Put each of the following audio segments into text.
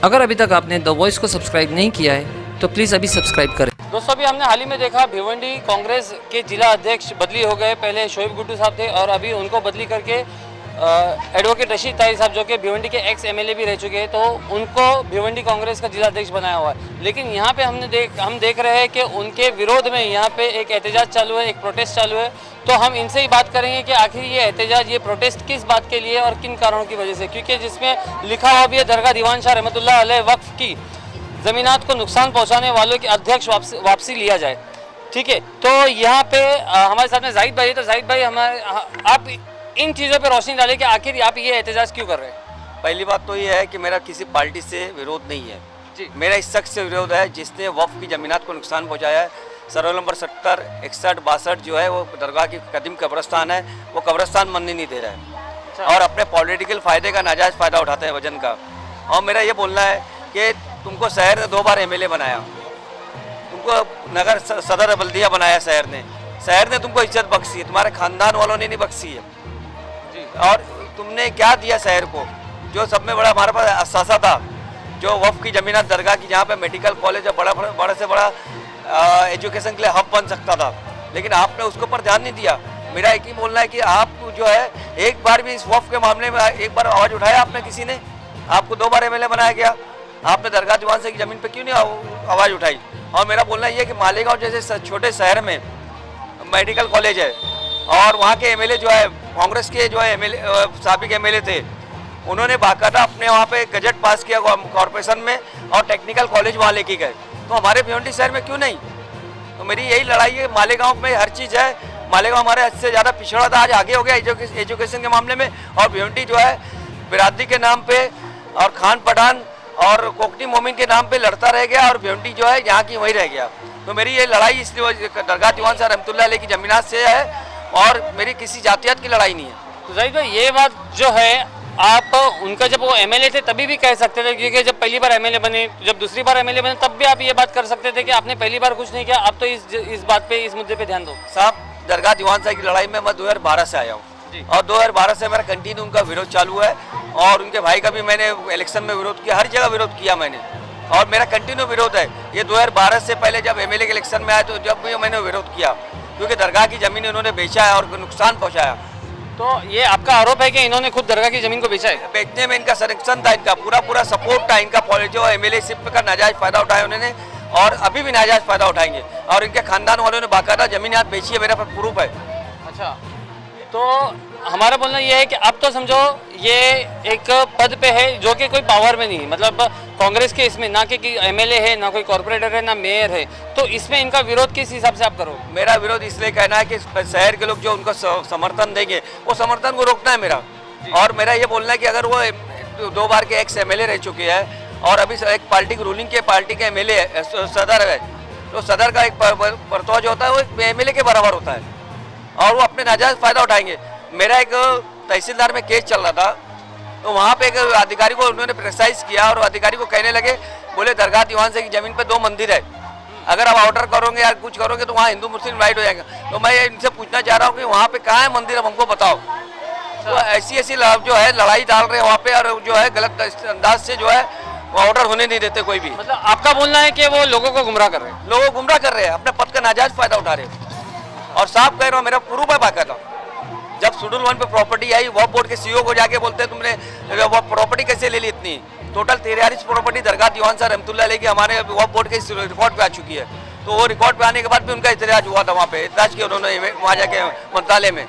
अगर अभी तक आपने द वॉइस को सब्सक्राइब नहीं किया है तो प्लीज़ अभी सब्सक्राइब करें। दोस्तों, अभी हमने हाल ही में देखा भिवंडी कांग्रेस के जिला अध्यक्ष बदली हो गए। पहले शोएब गुड्डू साहब थे और अभी उनको बदली करके एडवोकेट रशीद ताहिर साहब, जो कि भिवंडी के एक्स एमएलए भी रह चुके हैं, तो उनको भिवंडी कांग्रेस का जिला अध्यक्ष बनाया हुआ है। लेकिन यहाँ पे हम देख रहे हैं कि उनके विरोध में यहाँ पे एक एहतजाज चालू है, एक प्रोटेस्ट चालू है। तो हम इनसे ही बात करेंगे कि आखिर ये एहतजाज, ये प्रोटेस्ट किस बात के लिए और किन कारणों की वजह से, क्योंकि जिसमें लिखा हुआ भी है दरगाह दीवान शाह रहमतुल्लाह अलैह वक्फ की ज़मीनात को नुकसान पहुँचाने वालों के अध्यक्ष वापसी लिया जाए। ठीक है, तो यहाँ पे हमारे साथ में जाहिद भाई है। तो जाहिद भाई, आप इन चीज़ों पे रोशनी डालें कि आखिर आप ये एहतजाज क्यों कर रहे हैं। पहली बात तो ये है कि मेरा किसी पार्टी से विरोध नहीं है जी। मेरा इस शख्स से विरोध है जिसने वक्फ की ज़मीनात को नुकसान पहुंचाया है। सर्वे नंबर 70, 61, 62 जो है वो दरगाह की कदीम कब्रस्तान है, वो कब्रस्तान बनने नहीं दे रहा है और अपने पॉलिटिकल फ़ायदे का नाजायज़ फ़ायदा उठाते हैं वजन का। और मेरा ये बोलना है कि तुमको शहर ने 2 बार एमएलए बनाया, तुमको नगर सदर बल्दिया बनाया शहर ने तुमको इज्जत बख्शी है, तुम्हारे ख़ानदान वालों ने नहीं बख्शी है। और तुमने क्या दिया शहर को? जो सब में बड़ा हमारे पास असासा था, जो वफ़ की ज़मीनात दरगाह की, जहाँ पे मेडिकल कॉलेज और बड़ा से बड़ा एजुकेशन के लिए हब बन सकता था, लेकिन आपने उसके ऊपर ध्यान नहीं दिया। मेरा एक ही बोलना है कि आप जो है एक बार भी इस वफ़ के मामले में एक बार आवाज़ उठाया आपने? किसी ने आपको 2 बार एमएलए बनाया गया, आपने दरगाह दीवान से की ज़मीन पर क्यों नहीं आवाज़ उठाई? और मेरा बोलना ये है कि मालेगांव जैसे छोटे शहर में मेडिकल कॉलेज है और वहाँ के एमएलए जो है कांग्रेस के जो है एमएलए साबिक एमएलए थे, उन्होंने बाकायदा अपने वहाँ पे गजट पास किया कॉरपोरेशन में और टेक्निकल कॉलेज वहाँ लेके गए। तो हमारे भिवंडी शहर में क्यों नहीं? तो मेरी यही लड़ाई है। मालेगांव में हर चीज़ है, मालेगांव हमारे हद से ज़्यादा पिछड़ा था, आज आगे हो गया एजुकेशन के मामले में। और भिवंडी जो है बिरादरी के नाम पे और खान पठान और कोकनी मोमिन के नाम पे लड़ता रह गया और भिवंडी जो है यहाँ की वहीं रह गया। तो मेरी ये लड़ाई इसलिए दरगाह दीवान शाह रहमतुल्लाह अलैह की ज़मीनात से है और मेरी किसी जातियात की लड़ाई नहीं है। तो जाहिद भाई, ये बात जो है आप उनका जब वो एमएलए थे तभी भी कह सकते थे, क्योंकि जब पहली बार एमएलए बने, जब दूसरी बार एमएलए बने, तब भी आप ये बात कर सकते थे कि आपने पहली बार कुछ नहीं किया। आप तो इस बात पे, इस मुद्दे पे ध्यान दो। साहब, दरगाह दीवान शाह की लड़ाई में मैं 2012 से आया हूँ और 2012 से मेरा कंटिन्यू उनका विरोध चालू है और उनके भाई का भी मैंने इलेक्शन में विरोध किया, हर जगह विरोध किया मैंने और मेरा कंटिन्यू विरोध है। ये 2012 से पहले जब एमएलए के इलेक्शन में आया तो जब भी मैंने विरोध किया, क्योंकि दरगाह की ज़मीन इन्होंने बेचा है और नुकसान पहुंचाया। तो ये आपका आरोप है कि इन्होंने खुद दरगाह की ज़मीन को बेचा है? बेचने में इनका संरक्षण था, इनका पूरा सपोर्ट था, इनका जो एमएलए शिप का नाजायज़ फ़ायदा उठाया उन्होंने और अभी भी नाजायज़ फ़ायदा उठाएंगे और इनके खानदान वालों ने बाकायदा ज़मीन यहाँ बेची है, मेरा प्रूफ है। अच्छा, तो हमारा बोलना ये है कि अब तो समझो ये एक पद पे है जो कि कोई पावर में नहीं, मतलब कांग्रेस के इसमें ना कि एमएलए है, ना कोई कॉर्पोरेटर है, ना मेयर है, तो इसमें इनका विरोध किस हिसाब से आप करो? मेरा विरोध इसलिए कहना है कि शहर के लोग जो उनको समर्थन देंगे वो समर्थन को रोकना है मेरा। और मेरा ये बोलना है कि अगर वो 2 बार के एक्स एमएलए रह चुके हैं और अभी एक पार्टी रूलिंग के पार्टी के एमएलए सदर है, तो सदर का एक बर्ताव जो होता है वो एक एमएलए के बराबर होता है और वो अपने नाजायज़ फ़ायदा उठाएंगे। मेरा एक तहसीलदार में केस चल रहा था, तो वहाँ पे एक अधिकारी को उन्होंने प्रेसाइज किया और अधिकारी को कहने लगे, बोले दरगाह दीवान से की ज़मीन पे 2 मंदिर है, अगर आप ऑर्डर करोगे या कुछ करोगे तो वहाँ हिंदू मुस्लिम डिवाइड हो जाएगा। तो मैं इनसे पूछना चाह रहा हूँ कि वहाँ पे कहाँ है मंदिर, अब हमको बताओ। तो ऐसी जो है लड़ाई डाल रहे हैं वहाँ पे और जो है गलत अंदाज से जो है वो ऑर्डर होने नहीं देते कोई भी। मतलब आपका बोलना है कि वो लोगों को गुमराह कर रहे हैं? लोगों को गुमराह कर रहे हैं, अपने पद का नाजायज़ फ़ायदा उठा रहे हैं और साफ कह रहा हूँ, मेरा प्रूफ है बाकायदा। जब शेड्यूल 1 पे प्रॉपर्टी आई, वक्फ बोर्ड के सीईओ को जाके बोलते हैं तुमने वो प्रॉपर्टी कैसे ले ली इतनी? टोटल 43 प्रॉपर्टी दरगाह दीवान शाह रहमतुल्लाह अलैह की हमारे वक्फ बोर्ड के रिकॉर्ड पे आ चुकी है। तो वो रिकॉर्ड पे आने के बाद भी उनका इतराज हुआ था, वहाँ पे इतराज किया उन्होंने वहाँ जाके मंत्रालय में।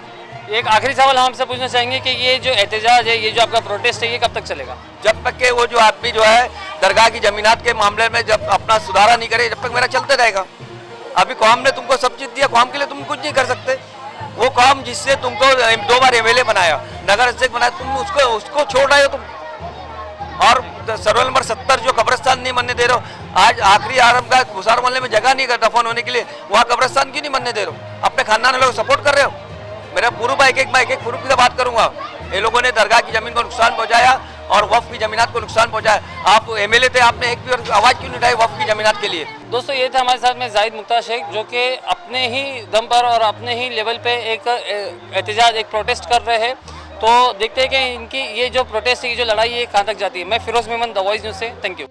एक आखिरी सवाल हम आपसे पूछना चाहेंगे कि ये जो एहतजाज है, ये जो आपका प्रोटेस्ट है, ये कब तक चलेगा? जब तक के वो जो आदमी जो है दरगाह की ज़मीनात के मामले में जब अपना सुधारा नहीं करे, जब तक मेरा चलते रहेगा। अभी कौम ने तुमको सब चीज़ दिया, कौम के लिए तुम कुछ नहीं कर सकते। वो काम जिससे तुमको 2 बार एमएलए बनाया, नगर अध्यक्ष बनाया, तुम उसको छोड़ रहे हो तुम। और सर्वे नंबर 70 जो कब्रिस्तान नहीं बनने दे रहे हो, आज आखिरी आराम का घुसार मोहल्ले में जगह नहीं दफन होने के लिए, वहाँ कब्रिस्तान क्यों नहीं बनने दे रहे हो? अपने खानदान लोग सपोर्ट कर रहे हो। मेरा प्रूफ है, एक प्रूफ की बात करूँगा। ये लोगों ने दरगाह की ज़मीन को नुकसान पहुँचाया और वफ़ की ज़मीनात को नुकसान पहुँचाया। आप एमएलए थे, आपने एक भी आवाज़ क्यों नहीं उठाई वफ़ की ज़मीनात के लिए? दोस्तों, ये थे हमारे साथ में जाहिद मुख्तार शेख, जो कि अपने ही दम पर और अपने ही लेवल पे एक एहतजाज, एक प्रोटेस्ट कर रहे हैं तो देखते हैं कि इनकी ये जो प्रोटेस्ट की जो लड़ाई है कहाँ तक जाती है। मैं Firoz Memon, the voice news से, थैंक यू।